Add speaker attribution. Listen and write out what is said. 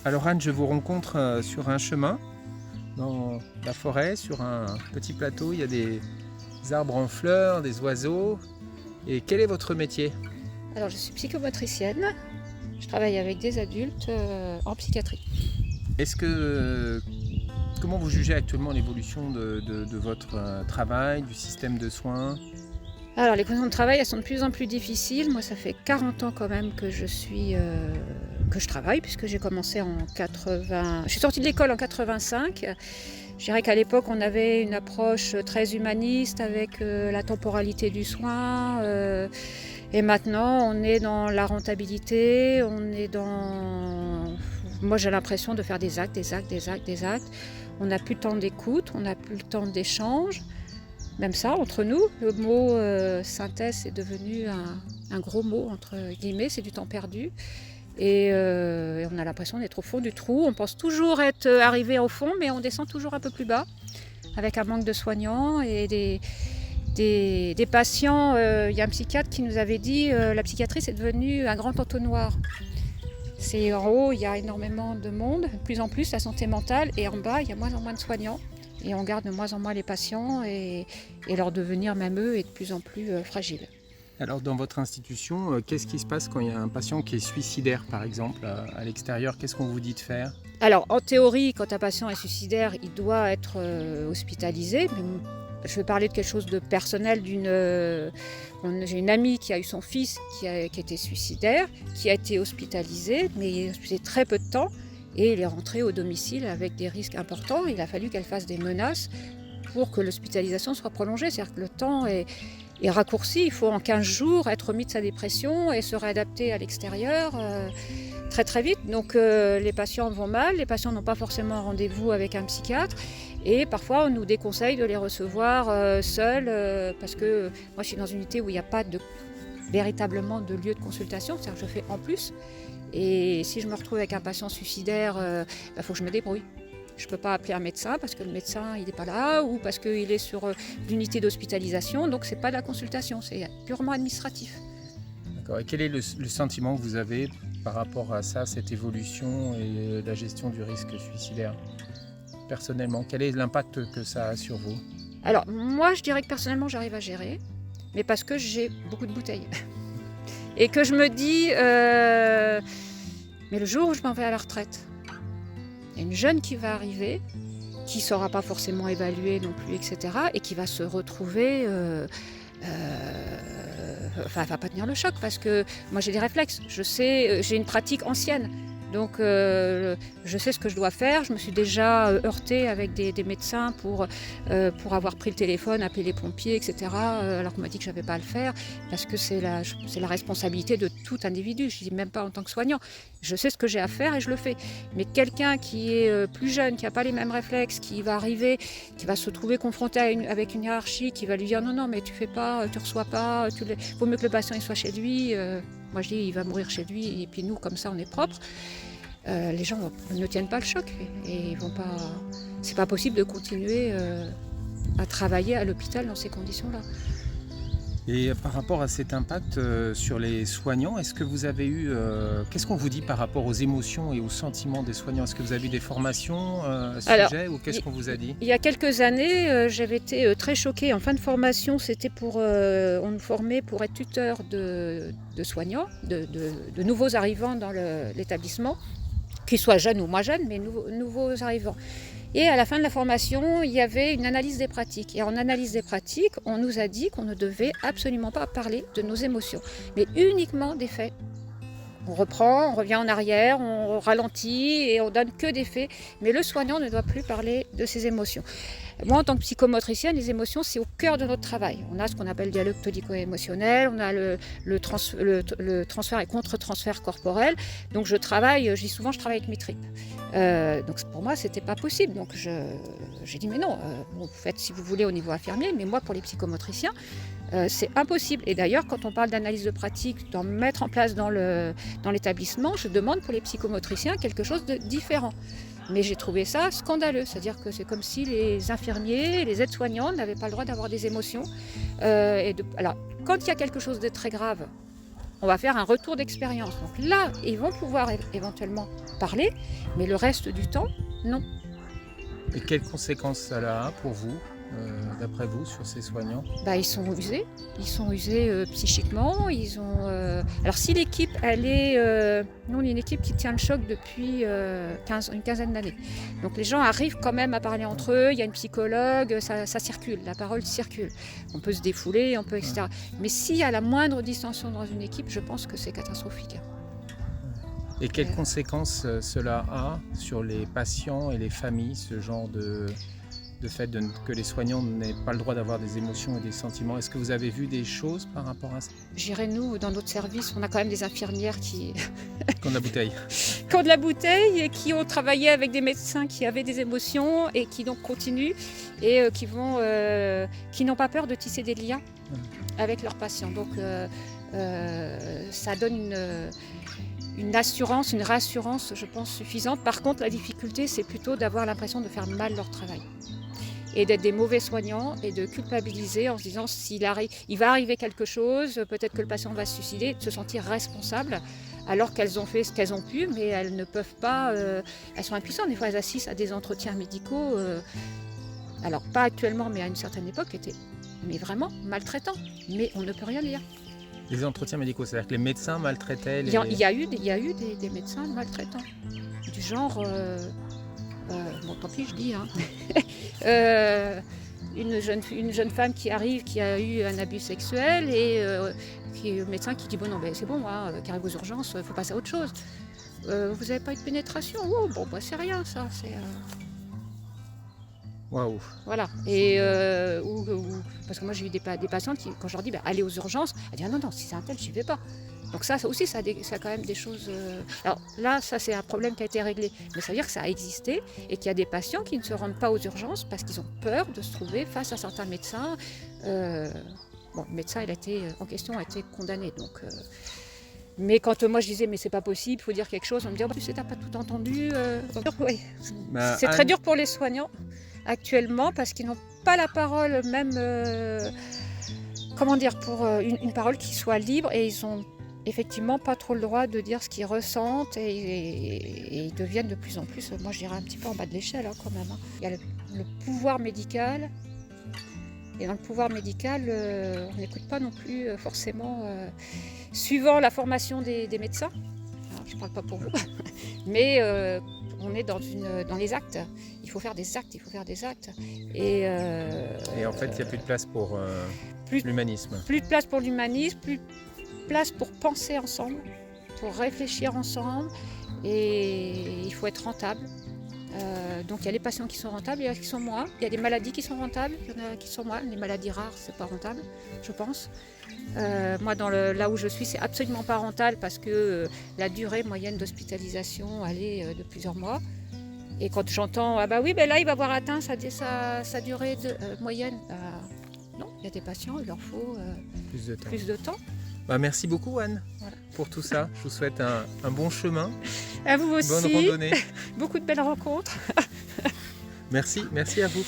Speaker 1: Alors Anne, je vous rencontre sur un chemin, dans la forêt, sur un petit plateau. Il y a des arbres en fleurs, des oiseaux. Et quel est votre métier?
Speaker 2: Alors, je suis psychomotricienne. Je travaille avec des adultes en psychiatrie.
Speaker 1: Est-ce que, comment vous jugez actuellement l'évolution de votre travail, du système de soins?
Speaker 2: Alors, les conditions de travail, elles sont de plus en plus difficiles. Moi, ça fait 40 ans quand même que que je travaille, puisque j'ai commencé en 80. Je suis sortie de l'école en 85. Je dirais qu'à l'époque, on avait une approche très humaniste avec la temporalité du soin. Et maintenant, on est dans la rentabilité, on est dans... Moi, j'ai l'impression de faire des actes, des actes, des actes, des actes. On n'a plus le temps d'écoute, on n'a plus le temps d'échange. Même ça, entre nous, le mot synthèse est devenu un gros mot, entre guillemets, c'est du temps perdu. Et on a l'impression d'être au fond du trou. On pense toujours être arrivé au fond, mais on descend toujours un peu plus bas, avec un manque de soignants et des patients. Il y a un psychiatre qui nous avait dit la psychiatrie, c'est devenu un grand entonnoir. C'est en haut, il y a énormément de monde, de plus en plus la santé mentale, et en bas, il y a moins en moins de soignants. Et on garde de moins en moins les patients, et leur devenir, même eux, est de plus en plus fragile.
Speaker 1: Alors dans votre institution, qu'est-ce qui se passe quand il y a un patient qui est suicidaire par exemple à l'extérieur? Qu'est-ce qu'on vous dit de faire?
Speaker 2: Alors en théorie, quand un patient est suicidaire, il doit être hospitalisé. Mais je vais parler de quelque chose de personnel. J'ai une amie qui a eu son fils qui était suicidaire, qui a été hospitalisé, mais il est hospitalisé très peu de temps. Et il est rentré au domicile avec des risques importants. Il a fallu qu'elle fasse des menaces pour que l'hospitalisation soit prolongée. C'est-à-dire que le temps est raccourci. Il faut en 15 jours être remis de sa dépression et se réadapter à l'extérieur très très vite. Donc les patients vont mal, les patients n'ont pas forcément rendez-vous avec un psychiatre. Et parfois, on nous déconseille de les recevoir seuls parce que moi, je suis dans une unité où il n'y a pas véritablement de lieu de consultation. C'est-à-dire que je fais en plus. Et si je me retrouve avec un patient suicidaire, faut que je me débrouille. Je ne peux pas appeler un médecin parce que le médecin il n'est pas là ou parce qu'il est sur l'unité d'hospitalisation. Donc ce n'est pas de la consultation, c'est purement administratif.
Speaker 1: D'accord. Et quel est le sentiment que vous avez par rapport à ça, cette évolution et la gestion du risque suicidaire? Personnellement, quel est l'impact que ça a sur vous?
Speaker 2: Alors moi je dirais que personnellement j'arrive à gérer, mais parce que j'ai beaucoup de bouteilles. Et que je me dis, mais le jour où je m'en vais à la retraite, il y a une jeune qui va arriver, qui ne saura pas forcément évaluer non plus, etc. Et qui va se retrouver... elle ne va pas tenir le choc parce que moi j'ai des réflexes. Je sais, j'ai une pratique ancienne. Donc je sais ce que je dois faire. Je me suis déjà heurtée avec des médecins pour avoir pris le téléphone, appelé les pompiers, etc. Alors qu'on m'a dit que je n'avais pas à le faire parce que c'est la responsabilité de tout individu. Je ne dis même pas en tant que soignant. Je sais ce que j'ai à faire et je le fais. Mais quelqu'un qui est plus jeune, qui n'a pas les mêmes réflexes, qui va arriver, qui va se trouver confronté avec une hiérarchie, qui va lui dire non mais tu fais pas, tu reçois pas, vaut mieux que le patient il soit chez lui. Moi je dis il va mourir chez lui et puis nous comme ça on est propre. Les gens ne tiennent pas le choc et vont pas. C'est pas possible de continuer à travailler à l'hôpital dans ces conditions-là.
Speaker 1: Et par rapport à cet impact sur les soignants, est-ce que vous avez eu... qu'est-ce qu'on vous dit par rapport aux émotions et aux sentiments des soignants? Est-ce que vous avez eu des formations à ce sujet ou qu'est-ce qu'on vous a dit?
Speaker 2: Il y a quelques années, j'avais été très choquée. En fin de formation, c'était on nous formait pour être tuteur de soignants, de nouveaux arrivants dans l'établissement, qu'ils soient jeunes ou moins jeunes, mais nouveaux arrivants. Et à la fin de la formation, il y avait une analyse des pratiques. Et en analyse des pratiques, on nous a dit qu'on ne devait absolument pas parler de nos émotions, mais uniquement des faits. On reprend, on revient en arrière, on ralentit et on donne que des faits. Mais le soignant ne doit plus parler de ses émotions. Moi, en tant que psychomotricienne, les émotions, c'est au cœur de notre travail. On a ce qu'on appelle le dialogue tonico-émotionnel, on a le transfert et contre-transfert corporel. Donc je dis souvent, je travaille avec mes tripes. Donc pour moi, c'était pas possible. Donc j'ai dit, mais non, vous faites si vous voulez au niveau infirmier, mais moi, pour les psychomotriciens, c'est impossible. Et d'ailleurs, quand on parle d'analyse de pratique, d'en mettre en place dans l'établissement, je demande pour les psychomotriciens quelque chose de différent. Mais j'ai trouvé ça scandaleux, c'est-à-dire que c'est comme si les infirmiers, les aides-soignants n'avaient pas le droit d'avoir des émotions. Alors, quand il y a quelque chose de très grave, on va faire un retour d'expérience. Donc là, ils vont pouvoir éventuellement parler, mais le reste du temps, non.
Speaker 1: Et quelles conséquences cela a pour vous, d'après vous, sur ces soignants?
Speaker 2: Ils sont usés psychiquement. Alors si l'équipe, nous on est une équipe qui tient le choc depuis une quinzaine d'années. Donc les gens arrivent quand même à parler entre eux, il y a une psychologue, ça circule, la parole circule. On peut se défouler, etc. Mais s'il y a la moindre distension dans une équipe, je pense que c'est catastrophique.
Speaker 1: Et quelles conséquences cela a sur les patients et les familles, ce genre de fait que les soignants n'aient pas le droit d'avoir des émotions et des sentiments? Est-ce que vous avez vu des choses par rapport à ça?
Speaker 2: J'irais, nous, dans notre service, on a quand même des infirmières qui
Speaker 1: Qui ont de la bouteille.
Speaker 2: qui ont de la bouteille et qui ont travaillé avec des médecins qui avaient des émotions et qui donc continuent et qui n'ont pas peur de tisser des liens avec leurs patients. Donc ça donne une assurance, une rassurance, je pense, suffisante. Par contre, la difficulté, c'est plutôt d'avoir l'impression de faire mal leur travail et d'être des mauvais soignants et de culpabiliser en se disant il va arriver quelque chose, peut-être que le patient va se suicider, de se sentir responsable alors qu'elles ont fait ce qu'elles ont pu, mais elles ne peuvent pas, elles sont impuissantes. Des fois, elles assistent à des entretiens médicaux, alors pas actuellement, mais à une certaine époque, étaient vraiment maltraitants. Mais on ne peut rien dire.
Speaker 1: Les entretiens médicaux, c'est-à-dire que les médecins maltraitaient les...
Speaker 2: Il y a eu des médecins maltraitants, du genre, bon tant pis je dis, hein. Une jeune femme qui arrive, qui a eu un abus sexuel et le médecin qui dit bon non c'est bon, qui arrive aux urgences, il faut passer à autre chose. Vous n'avez pas eu de pénétration? Oh, bon c'est rien ça, c'est...
Speaker 1: Waouh.
Speaker 2: Voilà. Et parce que moi j'ai eu des patientes qui, quand je leur dis allez aux urgences, elles disent ah non, si c'est un tel, j'y vais pas. Donc ça aussi, ça a quand même des choses. Alors là, ça c'est un problème qui a été réglé. Mais ça veut dire que ça a existé et qu'il y a des patients qui ne se rendent pas aux urgences parce qu'ils ont peur de se trouver face à certains médecins. Bon, le médecin en question a été condamné. Donc, mais quand moi je disais mais c'est pas possible, il faut dire quelque chose, on me dit tu sais, t'as pas tout entendu. Oui. C'est très dur pour les soignants actuellement parce qu'ils n'ont pas la parole même pour une parole qui soit libre, et ils ont effectivement pas trop le droit de dire ce qu'ils ressentent et ils deviennent de plus en plus, moi je dirais un petit peu en bas de l'échelle quand même. Il y a le pouvoir médical, et dans le pouvoir médical on n'écoute pas non plus forcément suivant la formation des médecins. Alors, je ne parle pas pour vous, mais on est dans les actes. Il faut faire des actes, Et
Speaker 1: en fait, il n'y a plus de place pour l'humanisme.
Speaker 2: Plus de place pour l'humanisme, plus de place pour penser ensemble, pour réfléchir ensemble. Et il faut être rentable. Donc il y a les patients qui sont rentables, il y a qui sont moins. Il y a des maladies qui sont rentables, il y en a qui sont moins. Les maladies rares, c'est pas rentable, je pense. Moi, là où je suis, c'est absolument pas rentable parce que la durée moyenne d'hospitalisation, elle est de plusieurs mois. Et quand j'entends là, il va avoir atteint sa durée moyenne, non, il y a des patients, il leur faut plus de temps.
Speaker 1: Merci beaucoup Anne pour tout ça. Je vous souhaite un bon chemin.
Speaker 2: À vous aussi.
Speaker 1: Bonne randonnée.
Speaker 2: Beaucoup de belles rencontres.
Speaker 1: Merci à vous.